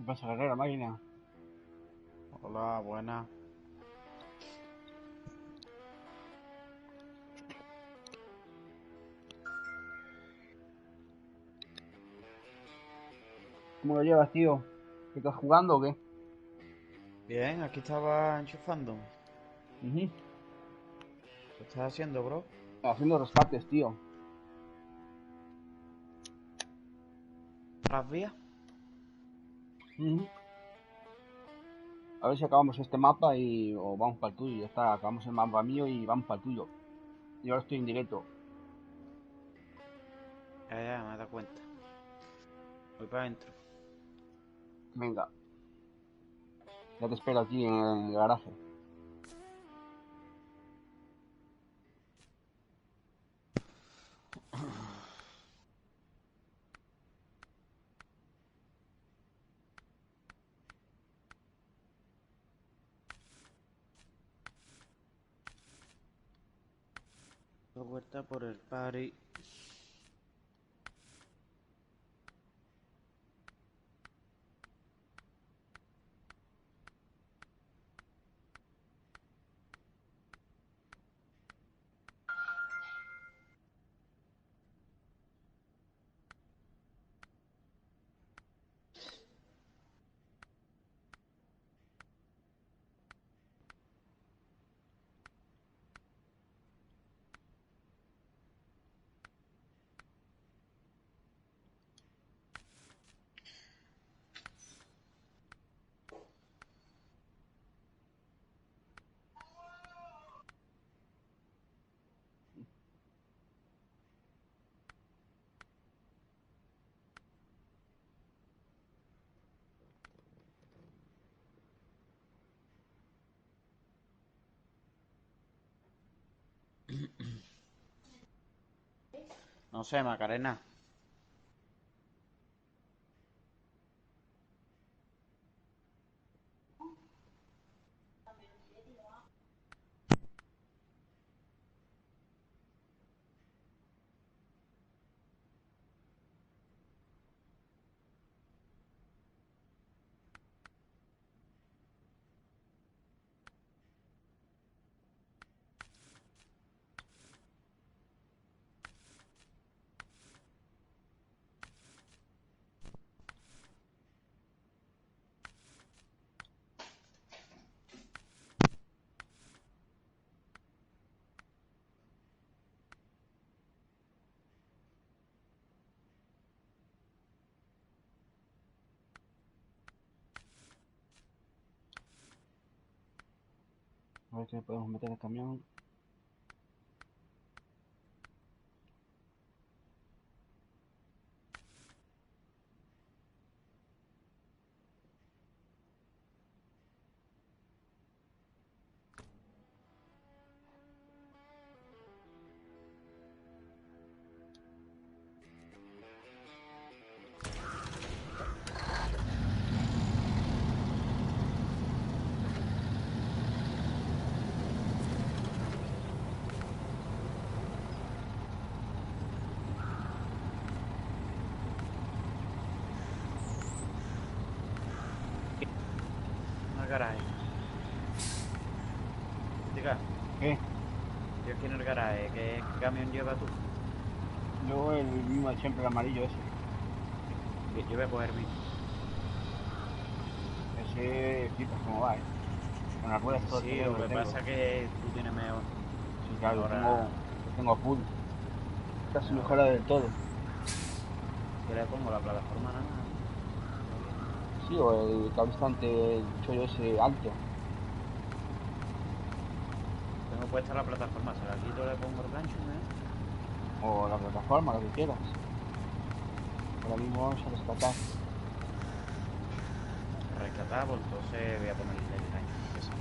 ¿Qué pasa, guerrera máquina? Hola, buena. ¿Cómo lo llevas, tío? ¿Qué estás jugando o qué? Bien, aquí estaba enchufando. Ujú. ¿Qué estás haciendo, bro? Haciendo rescates, tío. ¿Las vías? Ujú. A ver si acabamos este mapa y o vamos para el tuyo. Ya está, acabamos el mapa mío y vamos para el tuyo. Y ahora estoy en directo. Ya, me he dado cuenta. Voy para adentro. Venga, ya te espero aquí en el garaje. Doy vuelta por el party. No sé, Macarena. A ver si podemos meter el camión. En el garaje. Diga, ¿Qué? yo aquí en el garaje. ¿Qué camión llevas tú? Yo el mismo de siempre, el amarillo ese. Yo voy a coger mi. Ese flipas cómo va, Con las ruedas todo Sí, terreno lo que que tengo. pasa es que tú tienes Sí, claro, mejora. lo tengo a full. Casi Mejora. mejora del todo. Yo le pongo la plataforma nada más. Sí, o el cabrestante, el chollo ese alto. Tengo puesta la plataforma, se la quito, le pongo el gancho, ¿eh? O la plataforma, lo que quieras. Ahora mismo vamos a rescatar. Rescatar, pues entonces voy a poner el gancho. Eso.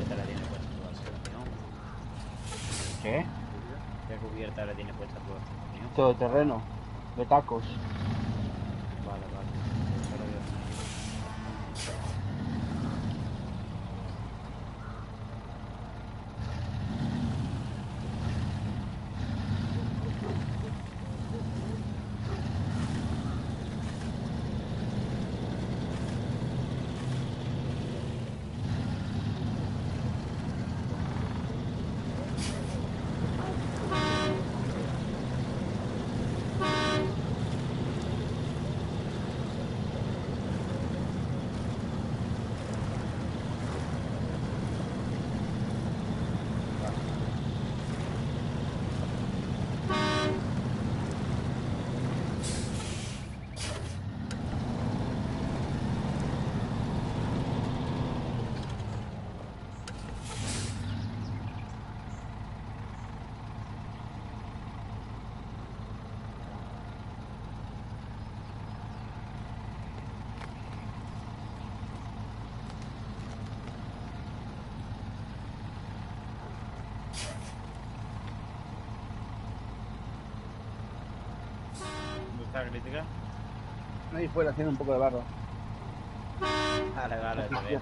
cubierta le tiene puesta tu camión? ¿Qué? ¿Qué cubierta le tiene puesta tu camión? Todo terreno. De tacos. Vale, vale. Eso lo veo. ¿Dónde está la crítica? Ahí fuera haciendo un poco de barro. Vale, vale, te veo.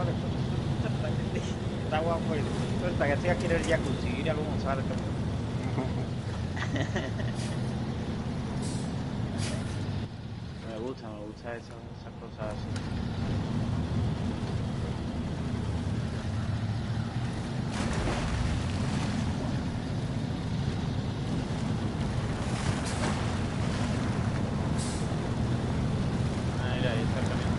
vale. Está guapo. Suelta, que estoy aquí en el jacuzzi. Mira cómo sale. Me gusta esas cosas así. Mira, ahí está el camión.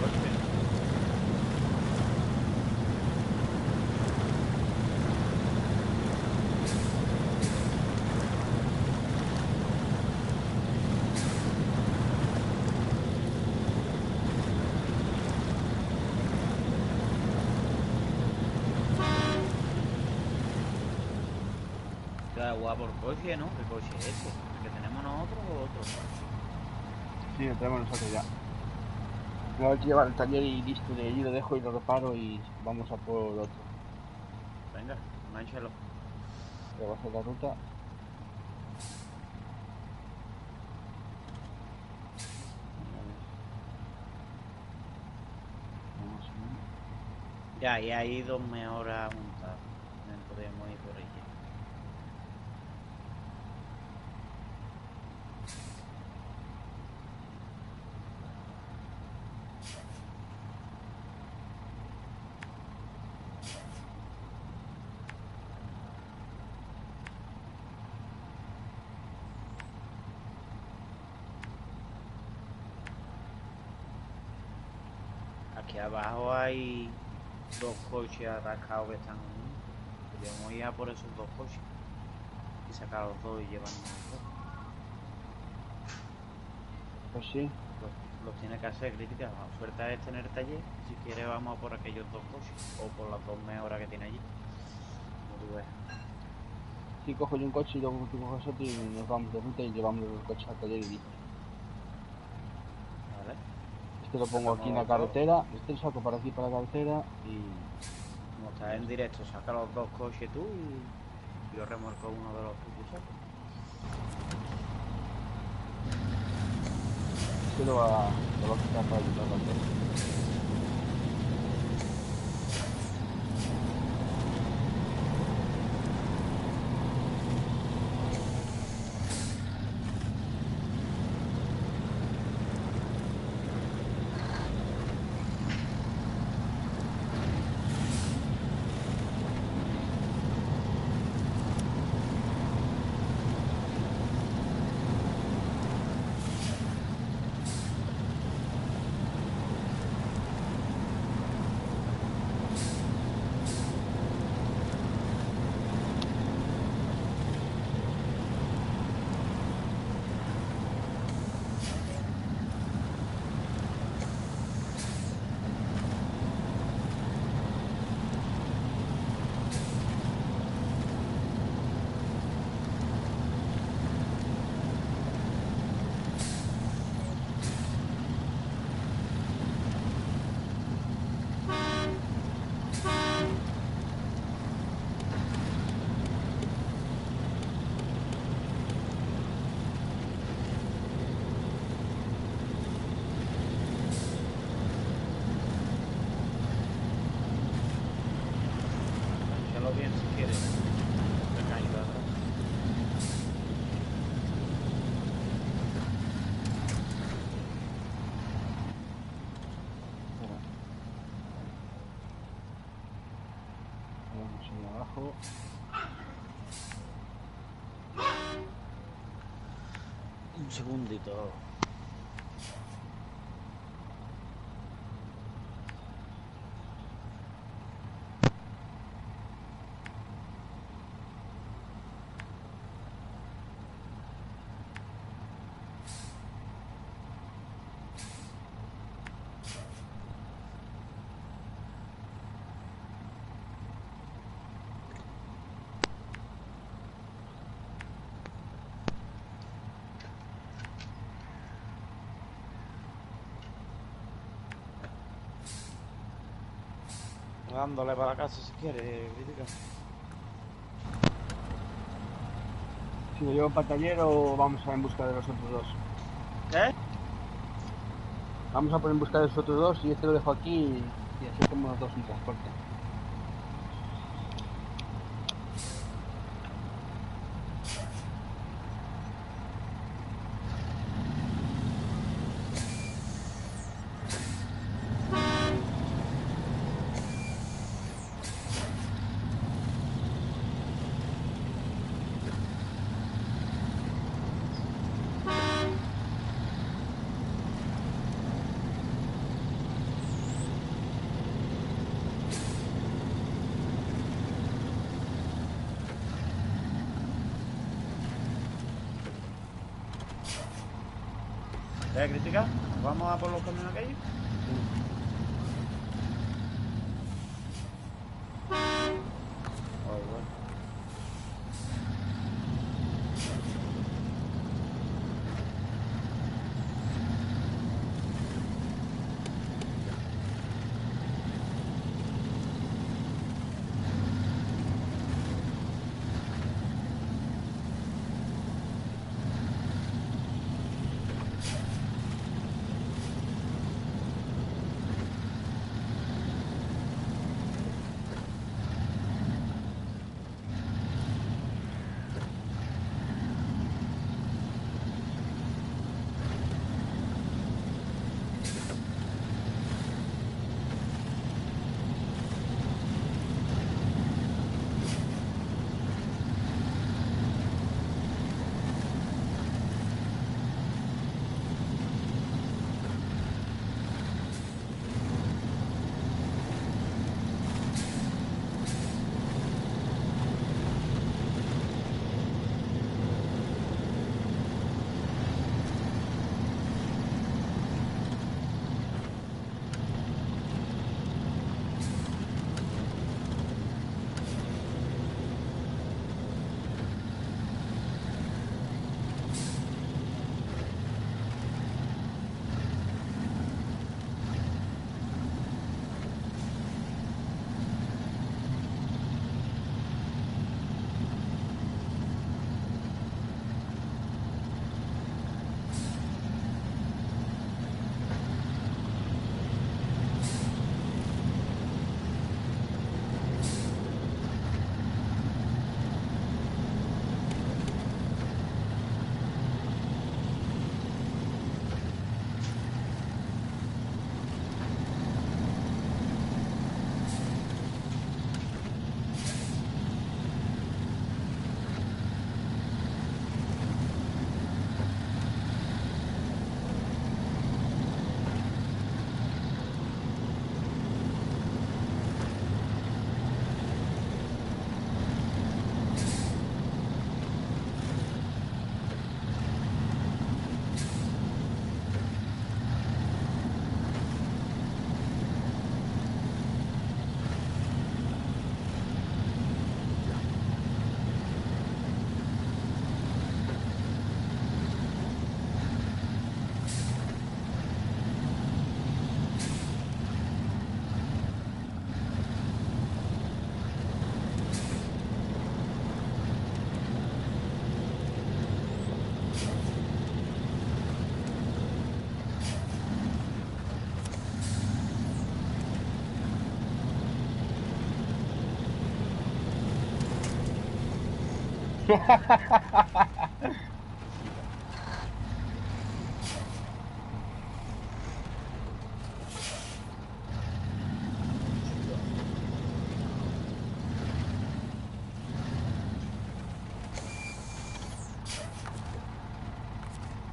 Coche. Está guapo el coche, ¿no? ¿Qué coche es ese? ¿El que tenemos nosotros o otro? Sí, lo tenemos nosotros ya. Me voy a llevar al taller y listo, de allí lo dejo y lo reparo y vamos a por otro. Venga, mánchalo. Le voy a hacer la ruta. Vamos a ver. Ya, y hay 2 horas montadas. Podemos ir por ella. Aquí abajo hay 2 coches atascados que están. Podríamos ir a por esos 2 coches y sacar los 2 y llevarnos los 2. Pues sí. Los tiene que hacer, crítica. La suerte es tener taller. Si quiere, vamos a por aquellos 2 coches o por las 2 horas que tiene allí. Como tú ves. Sí, cojo yo un coche y luego tú coges otro y nos vamos de ruta y llevamos el coche al taller y listo. Vale. Este lo pongo aquí en la carretera, este lo saco para aquí para la carretera y... Como estás en directo, saca los 2 coches tú y yo remolco uno de los tuyos, ¿sabes? Este lo va a quitar para ayudar a la carretera. Mánchalo bien si quieres. Venga, ayuda atrás. Vamos ahí abajo. Un segundito. Dándole para la casa si quieres, crítica. Si lo llevo para el taller o vamos a en busca de los otros dos. ¿Qué? Vamos a poner en busca de los otros dos y este lo dejo aquí y así tenemos los dos en transporte. Crítica, vamos a por los caminos aquellos.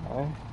A ver.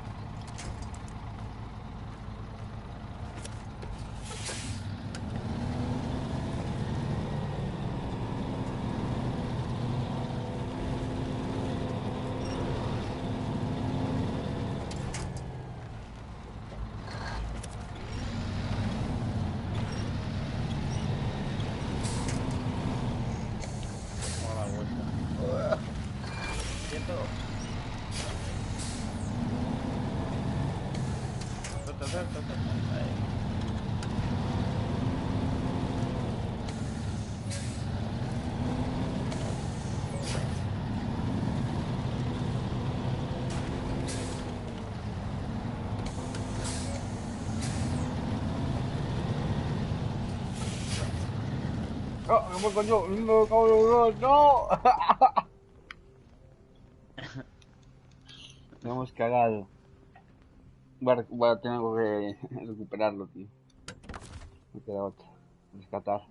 ¡Ah! ¡Me voy con yo! ¡No, cabrón! ¡No! Me hemos cagado. Voy a tener que recuperarlo, tío. Me queda otra. Rescatar.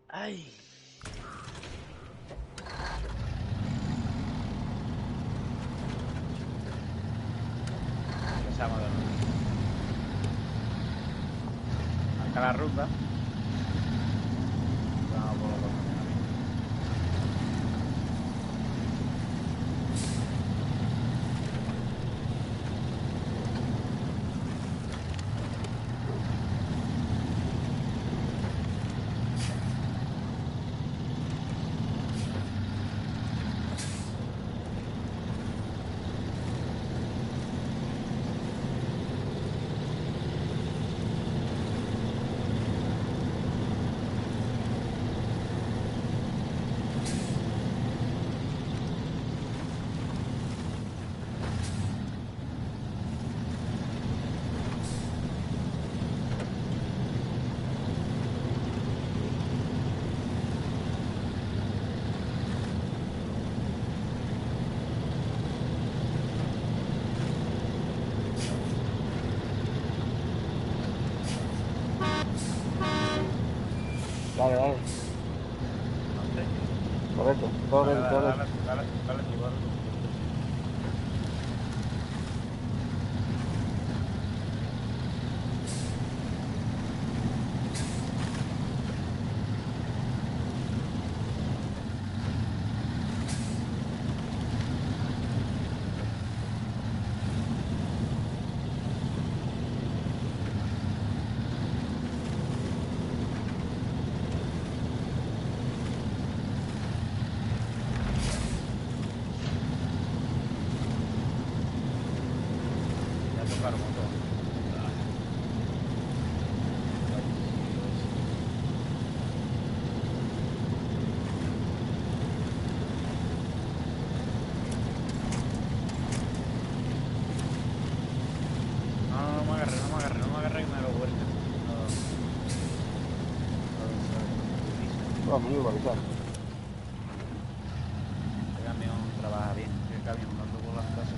Ay. Empezamos de nuevo. Marca la ruta. Vamos por los dos. Dale, dale. No sé. Correcto. Todo Dale, ready, todo dale, ready. dale, dale, dale, tú, dale tú. Ya tocar motor. No, no me agarré, no me agarré, no me agarré que me lo vuelca. Vamos, muy organizado. El camión trabaja bien. El camión dando por las casas.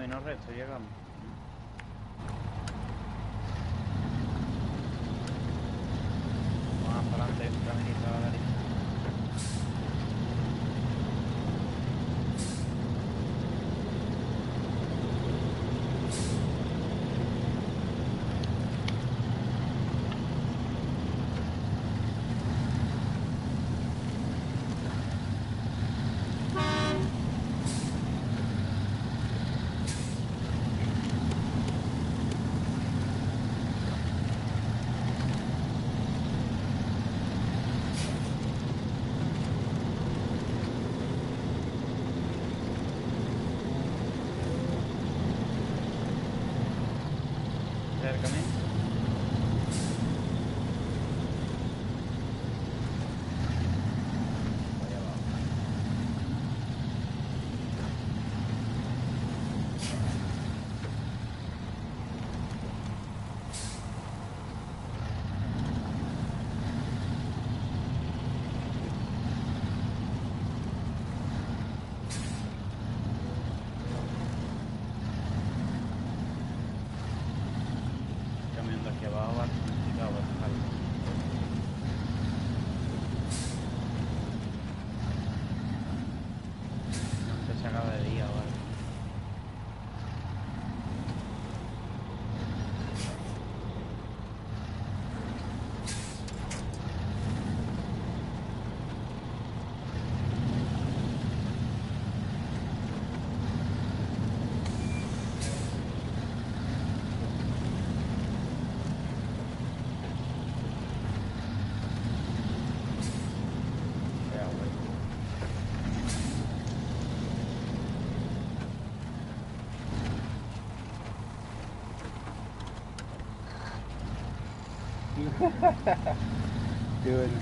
camino recto llegamos. Más para adelante hay un caminito a la derecha. Acércame. Allá abajo. Camión de aquí abajo va complicado, va a estar. No se saca de día, ¿vale? Ya, güey. Qué bueno.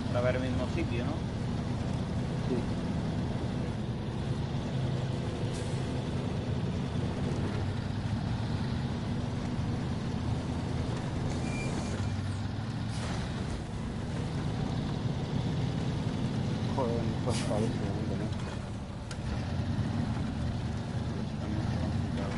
Para ver el mismo sitio, ¿no? Sí. Joder, pues parece, ¿no? Los camiones son complicados.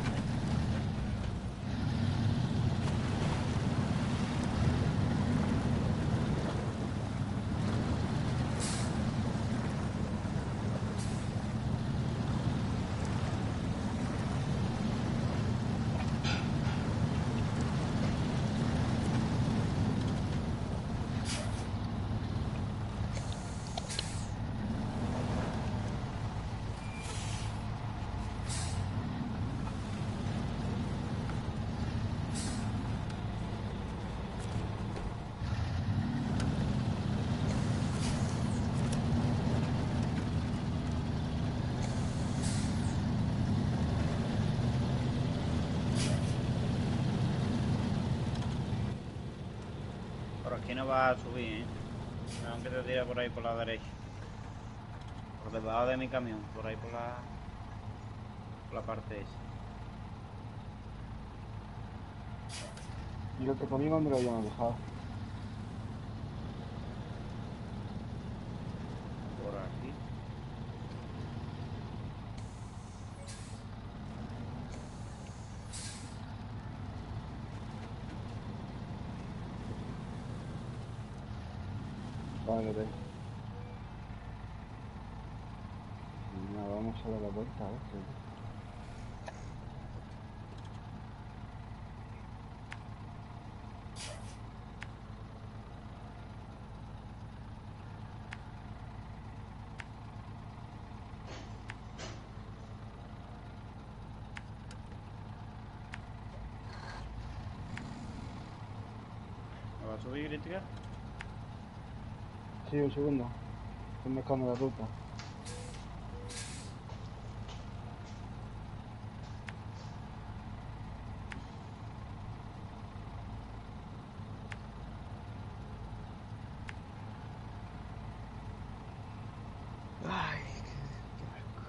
Por aquí no va a subir, ¿eh? Aunque te tira por ahí por la derecha. Por debajo de mi camión, por ahí por la parte esa. Y el otro conmigo me lo habían dejado. Por aquí. Vale, ve. Nada, vamos a dar la vuelta a este. ¿Me va a subir, crítica? Sí, un segundo. Estoy marcando la ruta. Ay, qué asco.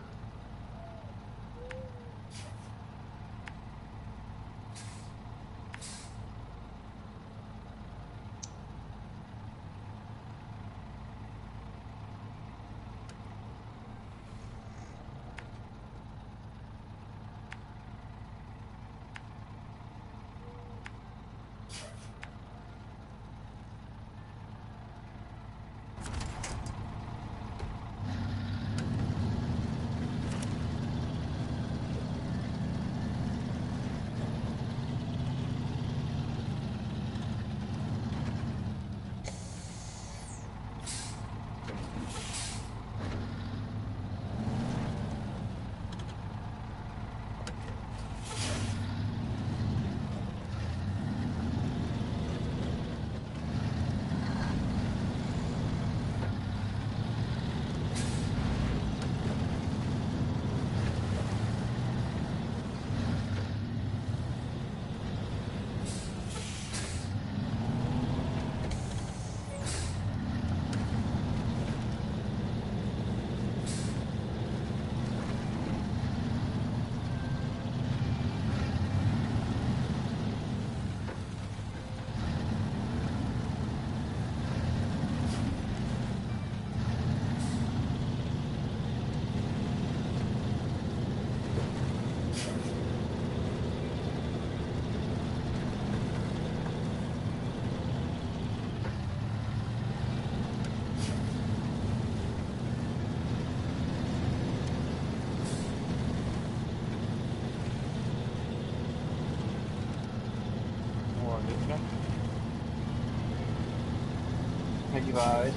Aquí va a ver.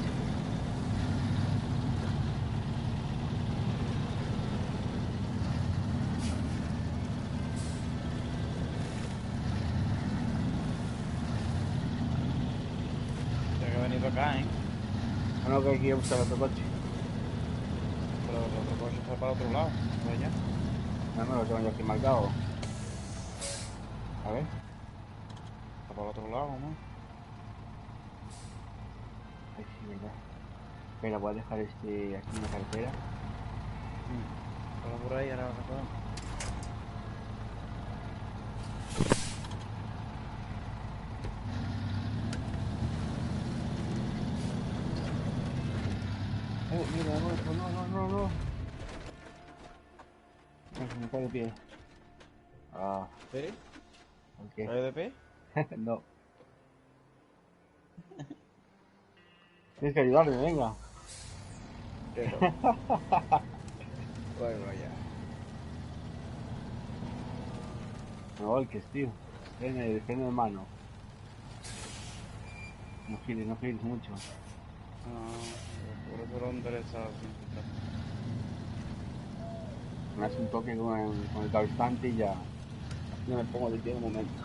Tiene que venir para acá, ¿eh? Bueno, que hay que ir a buscar otro coche. Pero el otro coche está para otro lado, para allá. No, no, lo tengo yo aquí marcado. A ver. Está para el otro lado, ¿no? Ay, sí, verdad. Espera, voy a dejar este aquí en la carretera. Para por ahí, ahora vas a coger. Mira, Adolfo, no, no, no, no. No, se me cae de pie. Ah, ¿Sí? ¿por qué? ¿Cae de pie? No. Tienes que ayudarme, venga. Pero. Bueno, ya. No volques, tío. Freno de mano. No gires mucho. No, por eso lo interesado siempre. Me hace un toque con el cabestante y ya. Así me pongo de pie un momento.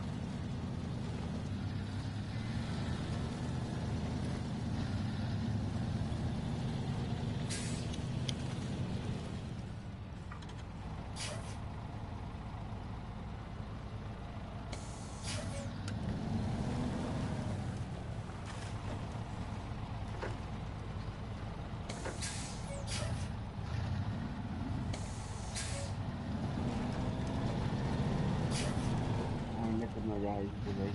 Ay, mételo ya ahí, pues ahí.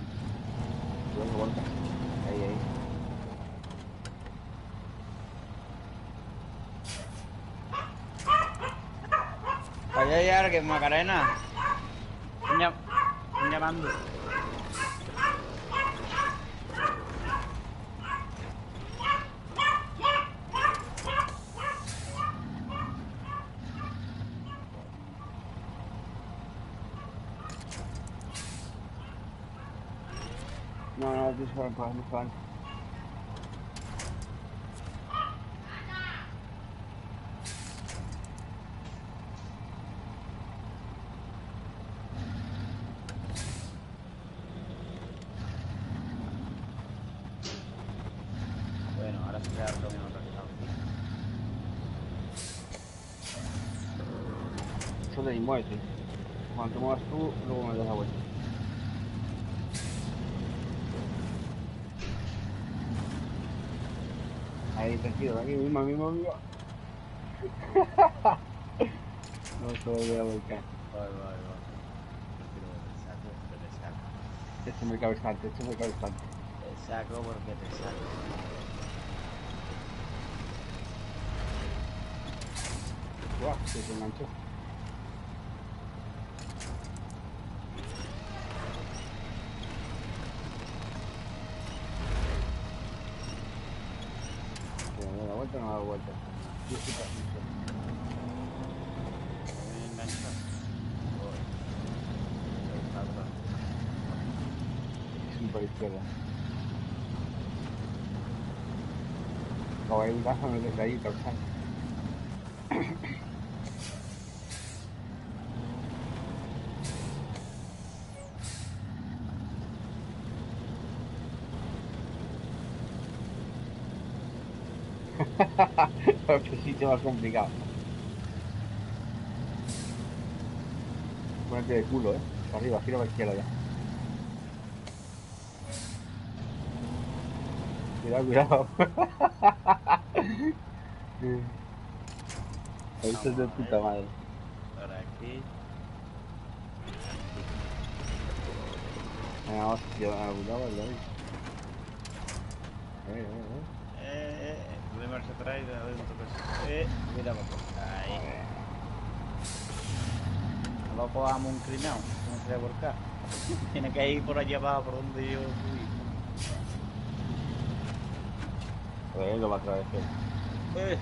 Luego vuelta. Ahí, ahí. Allá hay alguien, Macarena. Están llamando. No, no, tienes que para no fan. Bueno, ahora se queda el camino atrasado. Eso de ahí, muévete. Cuando te muevas tú, luego me das la vuelta. Ahí, tranquilo, tranquilo, mismo, mismo, mismo. No se voy a volcar. Va. Pero te saco. Échame el cabestante, échame el cabestante. Te saco porque te saco. Guau, se enganchó. ¿Me da vuelta o no da vuelta? Sí, sí, sí. Me engancha. Está atrás. Es un por izquierda. Como hay un gajo, no desde ahí, cabestante. Qué sitio más complicado. Ponete de culo, Para arriba, gira para la izquierda ya. Cuidado, cuidado. Esto es de Vamos a puta ver. madre. Por aquí. Venga, hostia, cuidado, cuidado. A ver, a ver, a ver. De marcha atrás y de adentro. Mira, ahí. No lo cojamos un crinao, no se va a volcar. Tiene que ir por allá abajo, por donde yo fui. A ver, lo va a traer. Eh,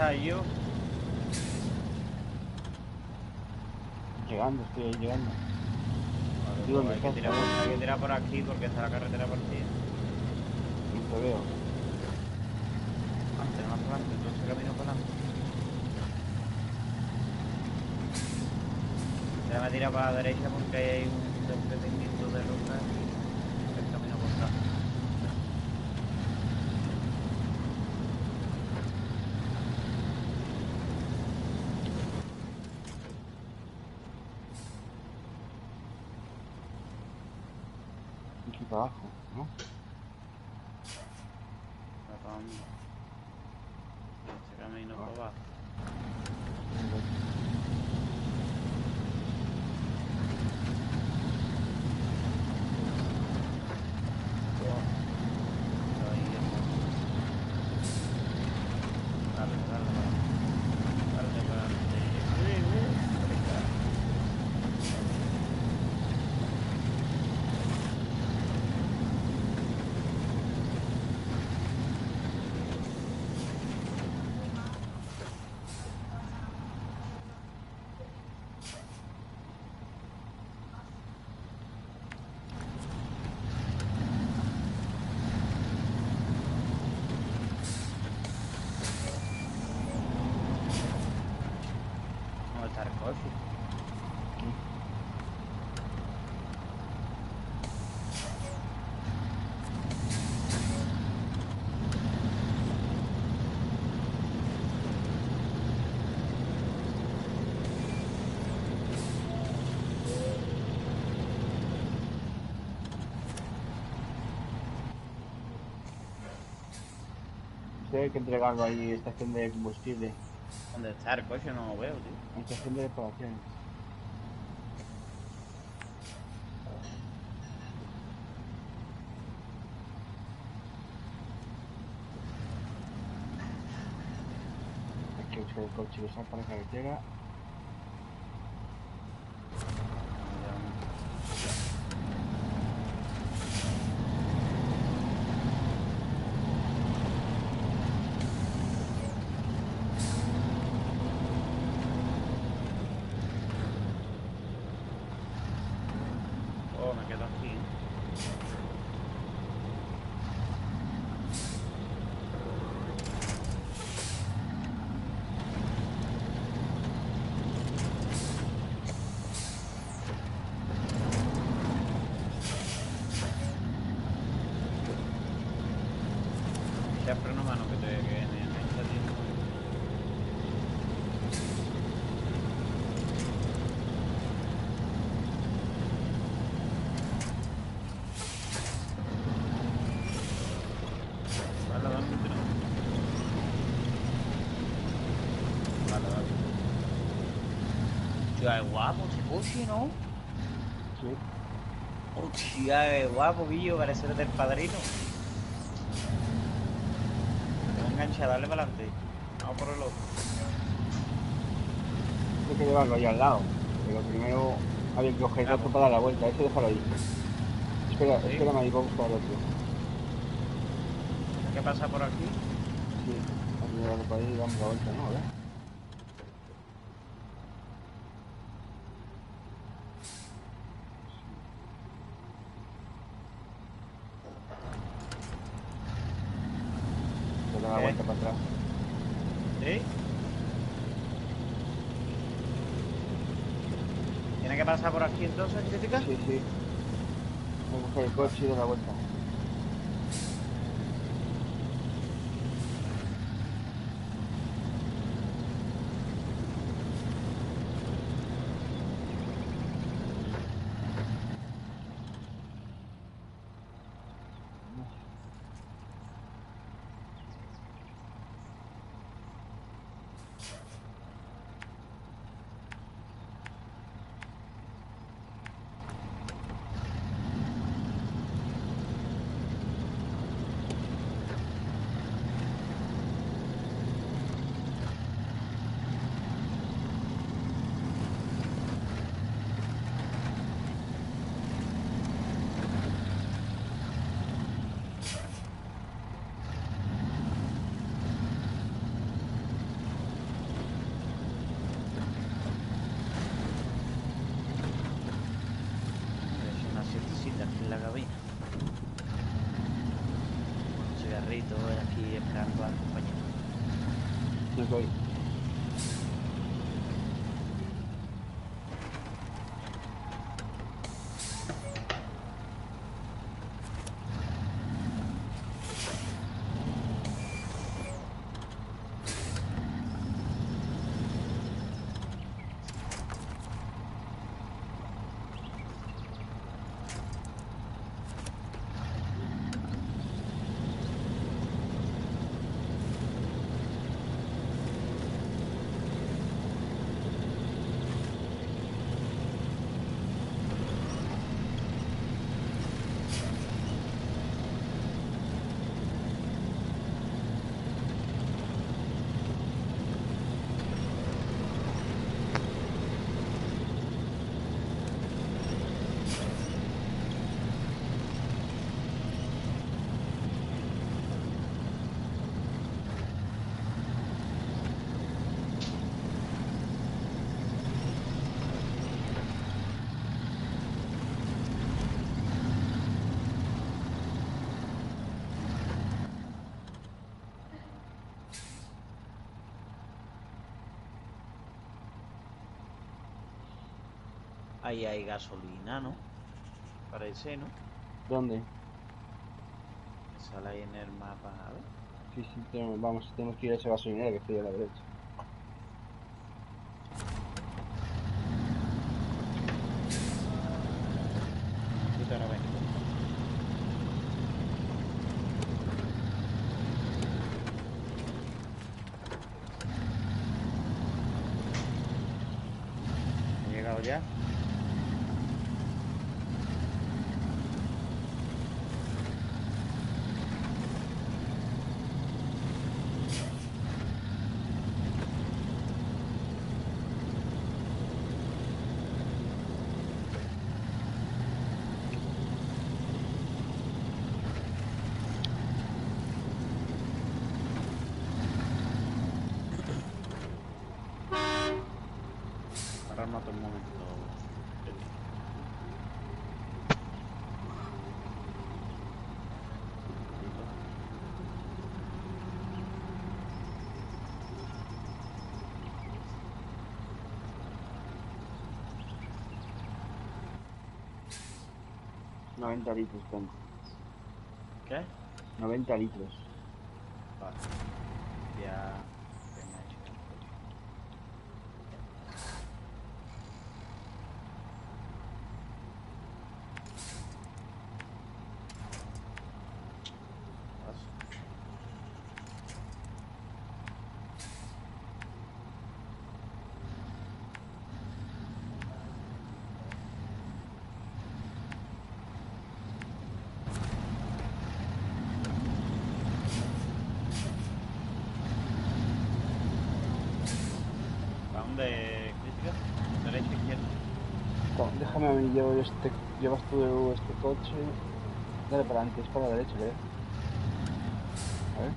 está yo? Llegando, estoy ahí llegando. Vale, ¿Tú pues dónde estás? hay que tirar por aquí porque está la carretera partida. No te veo. Antes, más para adelante, todo ese camino para adelante. Ya me tira para la derecha porque hay un desprendimiento de roca y el camino contrario. Aquí para abajo, ¿no? Está para dónde. Este camino Ah. para abajo. Ahí está. Dale, dale, dale. Dale para adelante. ¿Dónde está el coche? Sí, hay que entregarlo ahí, estación de combustible. ¿Dónde está el coche? No lo veo, tío. Estación de reparaciones. Hay que usar el coche y usar para la carretera. Oh, me quedo aquí. Ya freno mano que me está haciendo. Vale, dame un tiro. Vale, vale. Hostia, es guapo ese coche, ¿no? Sí. Hostia, es guapo, Guillo, parece el del Padrino. Me voy a enganchar, dale para adelante. Vamos por el otro. Hay que llevarlo ahí al lado. Pero primero había que coger el otro para dar la vuelta. Ese déjalo ahí. Espera, ¿Sí? espérame ahí, vamos a buscar el otro. ¿Qué pasa por aquí? Sí, hay que llevarlo para ahí y damos la vuelta, ¿no? A ver. Se da la ¿Qué? vuelta para atrás. ¿Sí? ¿Tiene que pasar por aquí entonces, crítica? Sí, sí. Voy a coger el coche y dar la vuelta. la cabina. Un cigarrito aquí esperando al compañero. Yo soy. Ahí hay gasolina, ¿no? Parece, ¿no? ¿Dónde? Sale ahí en el mapa, a ver. Sí, tenemos que ir a esa gasolinera que estoy a la derecha. Ahorita ahora ven. ¿He llegado ya? Ahora no un momento. $90 litros tengo. ¿Qué? 90 litros. Vale. Ya me ha hecho el coche. Paso. ¿Para dónde, Crítica? ¿Derecha, izquierda? Déjame a mí, llevas tú este coche. Dale para adelante, es para la derecha, creo. A ver.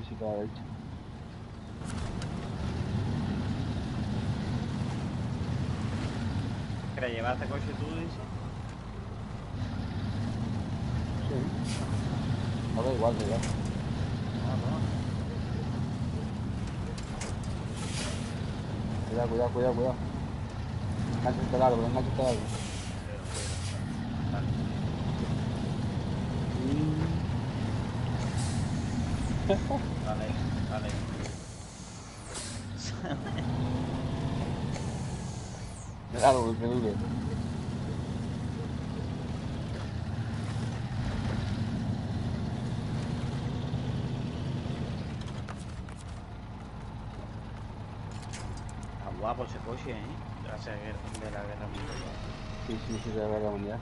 Sí, para la derecha. ¿Quieres llevar este coche tú, dices? Sí. No, da igual, da igual. Cuidado. Enganchate al árbol. Vale. El árbol, menudo. Está guapo ese coche, ¿eh? Gracias de la guerra mundial. Sí, de la guerra mundial.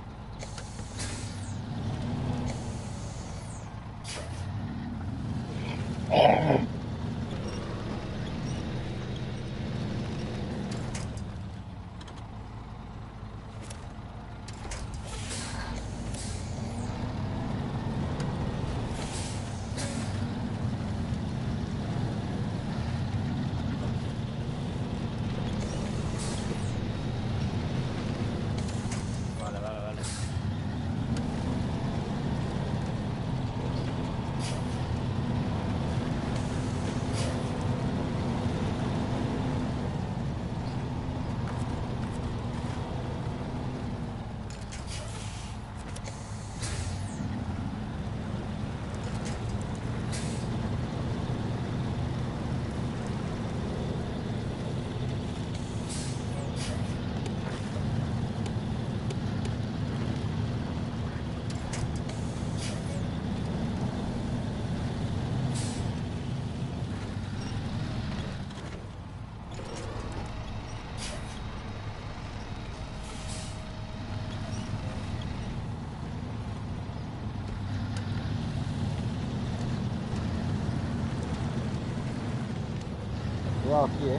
Vale. No, aquí, no,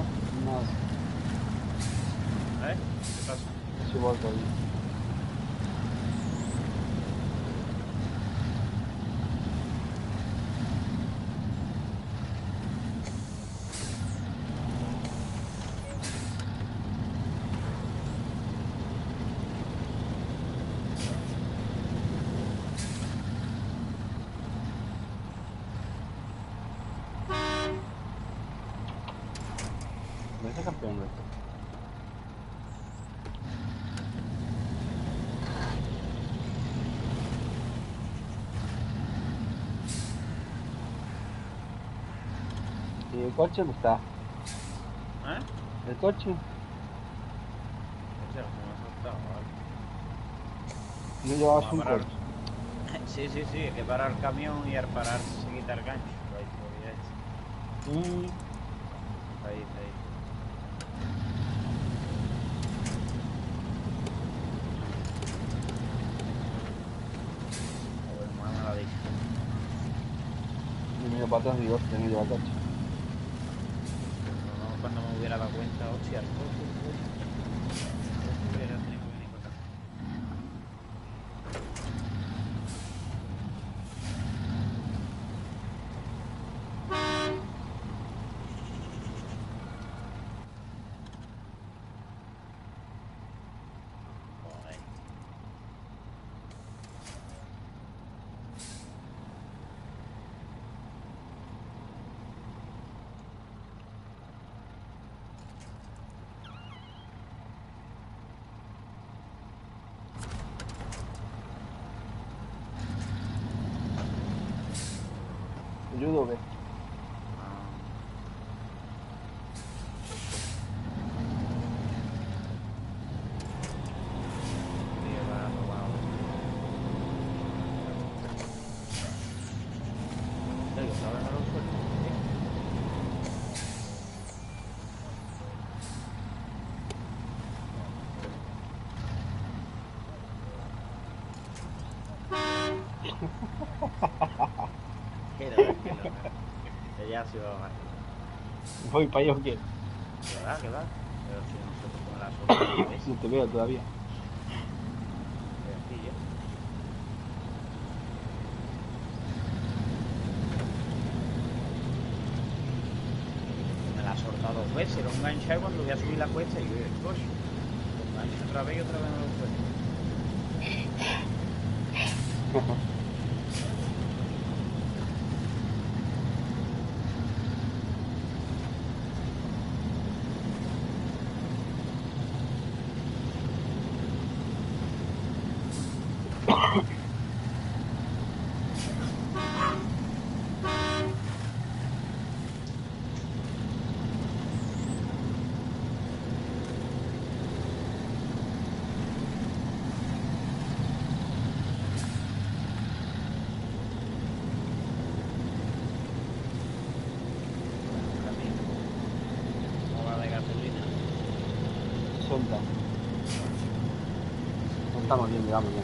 ¿Eh? ¿Qué pasa? si vuelto ahí. ¿Ves el campeón de esto? ¿Y el coche dónde está? ¿Eh? ¿El coche? Hostia, me ha saltado, vale. No llevabas Vamos a un parar. coche. Sí, sí, sí, hay que parar el camión y al parar se quita el gancho. Ahí todavía es. Ahí, ahí. Joder, mamá la dicha. Y miro para atrás y digo, hostia, no lleva coche. No, cuando me hubiera dado cuenta, hostia, el coche, hubiera tenido que venir para acá. Joder. ¿Te ayudo o qué? Ah, tío, va robado. Oye, ¿sabes a los sueltos? Tranquilo. Que ya se va a bajar. ¿Voy para allá o qué? Que va. Pero si nosotros con la suerte, ¿ves? No te veo todavía. Aquí ya. Me la ha soltado 2 veces, lo enganché cuando voy a subir la cuesta y yo, coño, lo engancho otra vez y otra vez me lo suelto. ¿Cómo va de gasolina? Suelta. No estamos bien, digamos ya.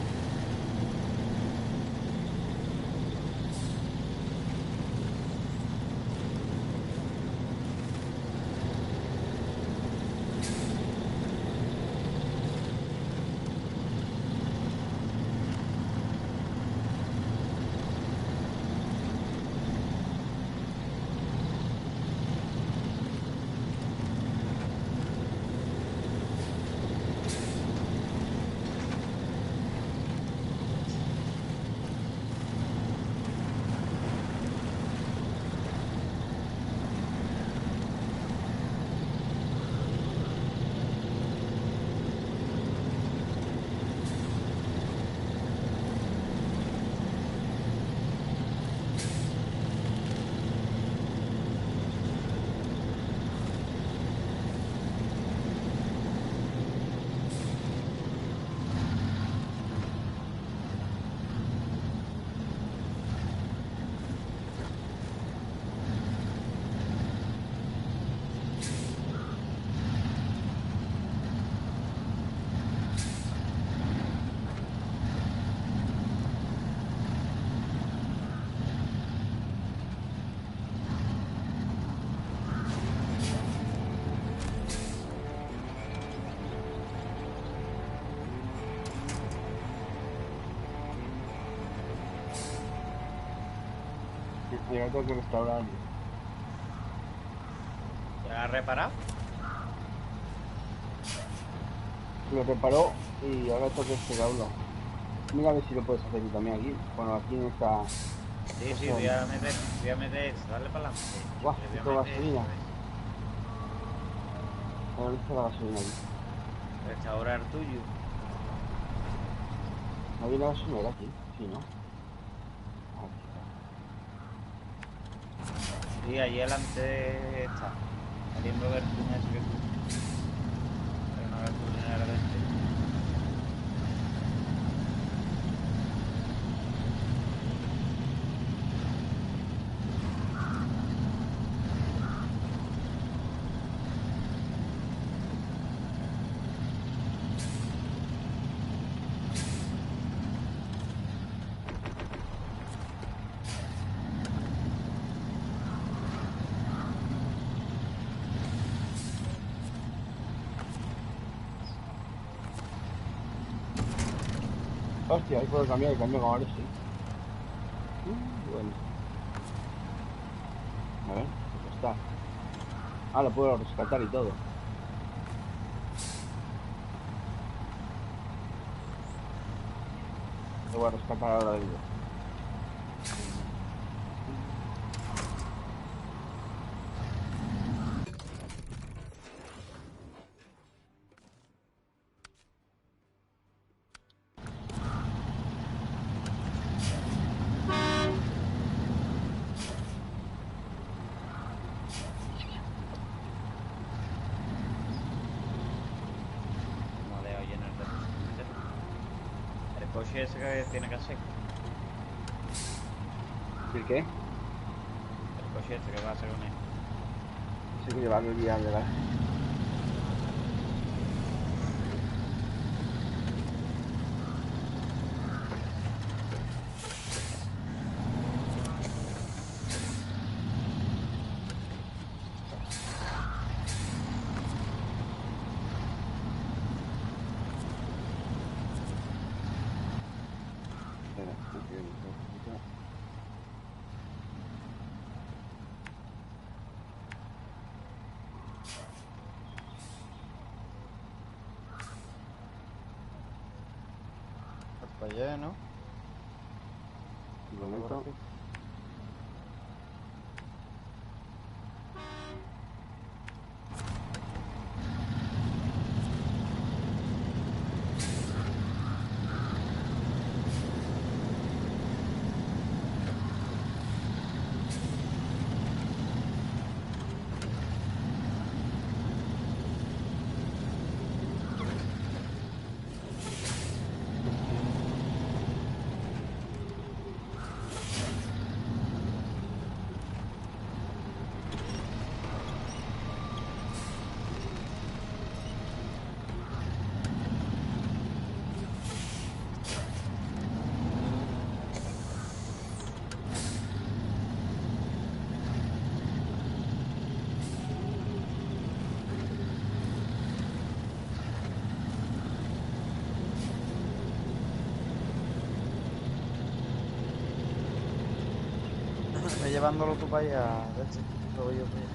Y ahora tengo que restaurar. ¿Ya la has reparado? Lo reparó y ahora tengo que restaurarlo. Mira a ver si lo puedes hacer tú también aquí. Bueno, aquí en esta... Sí, sí, Eso. voy a meter esto, dale para adelante. Guau, Le quito voy a meter gasolina. esto, Ahora está la gasolina aquí. restaurar tuyo. ¿No viene la gasolinera aquí? Sí, ¿no? Aquí Sí, allí adelante está. Saliendo del túnel ese que tú. Hay una gasolinera dentro. está. Hostia, ahí puedo cambiar el cambio ahora sí. Bueno. A ver, pues está. Ah, lo puedo rescatar y todo. Lo voy a rescatar ahora mismo. No le oyen el resto. El coche ese que tiene que hacer. ¿Y el qué? El coche ese que va a hacer con él. Ese que llevarlo el día de la... Espera, estoy viendo un poquito. Para allá, ¿no? Un momento. Ve llevándolo tú para allá, de hecho, lo voy yo para allá.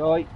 Voy.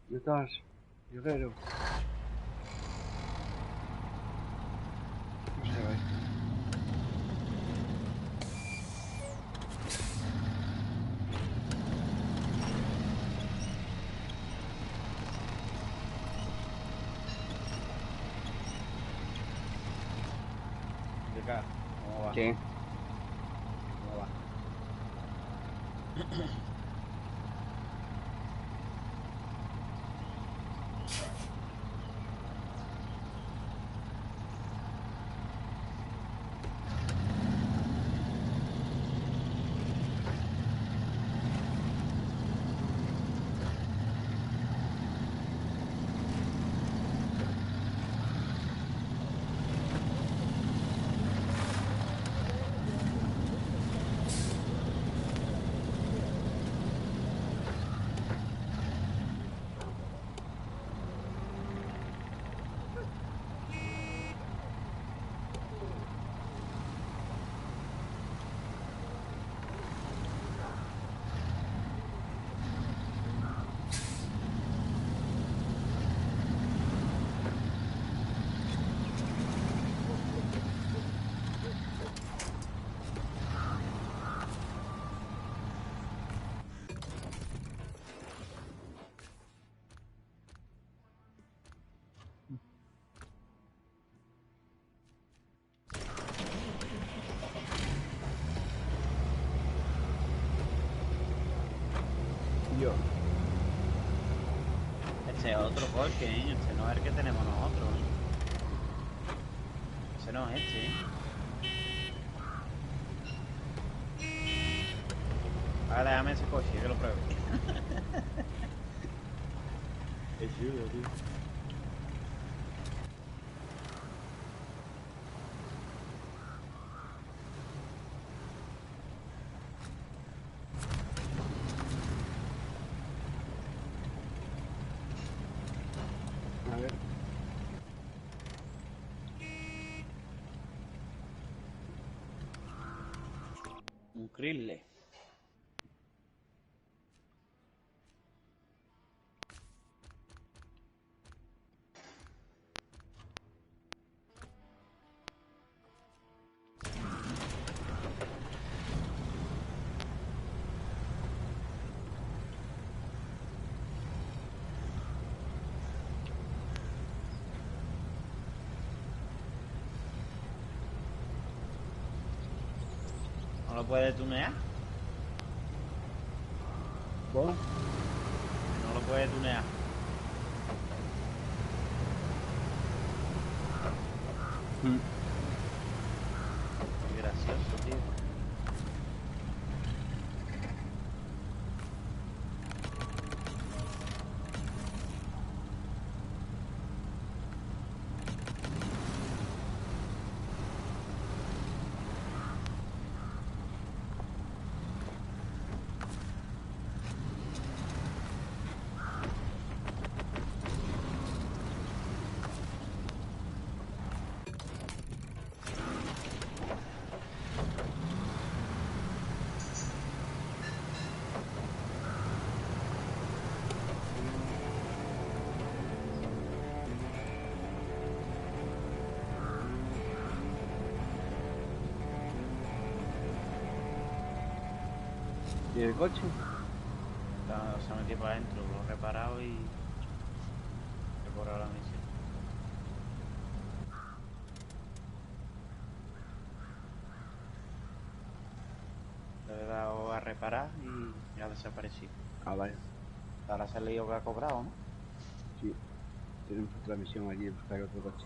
¿Dónde estás? Guerrero. No se va esto. Acá, ¿cómo va? ¿Qué? ¿Cómo va? Yo. Este es otro coche, ¿eh? Este no es el que tenemos nosotros, ¿eh? Ese no es este, ¿eh? Ahora déjame ese coche, que lo pruebe. Es chulo, tío. A ver. Un Chrysler. ¿No lo puedes tunear? ¿Vos? No lo puedes tunear. Qué gracioso, tío. ¿Y el coche? Se ha metido para adentro, lo he reparado y he cobrado la misión. Le he dado a reparar y ha desaparecido. Ah, vale. Ahora se ha leído que ha cobrado, ¿no? Sí. Tenemos otra misión allí de buscar otro coche.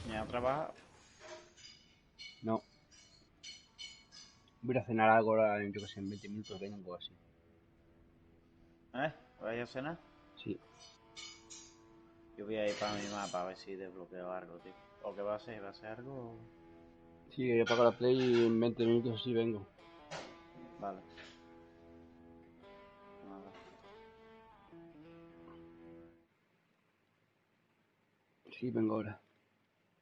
Me ha trabajado. No. Voy a ir a cenar algo ahora, yo que sé, en 20 minutos vengo así. ¿Vaya a cenar? Sí. Yo voy a ir para mi mapa a ver si desbloqueo algo, tío. ¿O qué va a ser? ¿Va a ser algo? Sí, yo apago la play y en 20 minutos así vengo. Vale. Nada. Sí, vengo ahora.